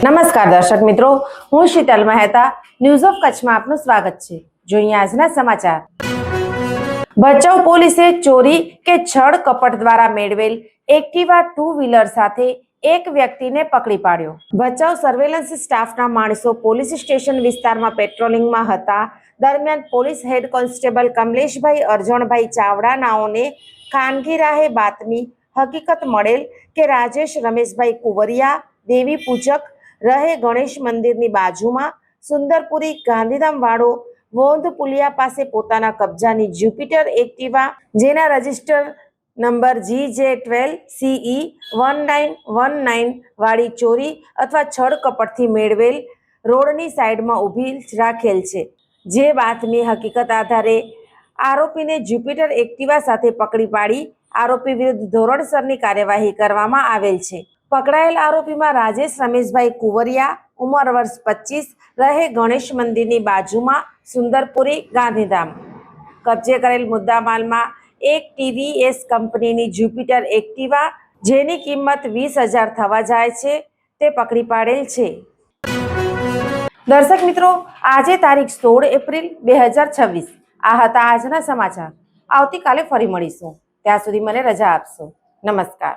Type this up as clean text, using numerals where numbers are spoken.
નમસ્કાર દર્શક મિત્રો, હું શીતલ મહેતા ન્યૂઝ ઓફ કચ્છમાં આપનું સ્વાગત છે। જોઈએ આજના સમાચાર। ભચાઉ પોલીસે ચોરી કે છળ કપટ દ્વારા મેળવેલ એક્ટિવા 2 વ્હીલર સાથે એક વ્યક્તિને પકડી પાડ્યો। ભચાઉ સર્વેલન્સ સ્ટાફના માણસો પોલીસ સ્ટેશન વિસ્તારમાં પેટ્રોલિંગમાં હતા દરમિયાન પોલીસ હેડ કોન્સ્ટેબલ કમલેશભાઈ અરજણભાઈ ચાવડા નાઓને ખાનગી રાહે બાતમી હકીકત મળેલ કે રાજેશ રમેશભાઈ કુંવરિયા દેવી પૂજક રહે ગણેશ મંદિરની બાજુમાં સુંદરપુરી ગાંધીધામ વાળો વોંધ પુલિયા પાસે પોતાના કબજાની જ્યુપિટર એક્ટિવા જેના રજિસ્ટર નંબર GJ12CE1919 વાળી ચોરી અથવા છળ કપટથી મેળવેલ રોડની સાઈડમાં ઊભી રાખેલ છે। જે બાતમી હકીકત આધારે આરોપીને જ્યુપિટર એક્ટિવા સાથે પકડી પાડી આરોપી વિરુદ્ધ ધોરણસરની કાર્યવાહી કરવામાં આવેલ છે। પકડાયેલ આરોપીમાં રાજેશ રમેશભાઈ કુંવરિયા ઉંમર વર્ષ 25 રહે ગણેશ મંદિરની બાજુમાં સુંદરપુરી ગાંધીધામ। કબજે કરેલ મુદ્દામાલમાં એક TVS કંપનીની જ્યુપિટર એક્ટિવા જેની કિંમત 20,000 થવા જાય છે તે પકડી પાડેલ છે। દર્શક મિત્રો, આજે તારીખ 16 એપ્રિલ 2026 આ હતા આજના સમાચાર। આવતીકાલે ફરી મળીશું, ત્યાં સુધી મને રજા આપશો। નમસ્કાર।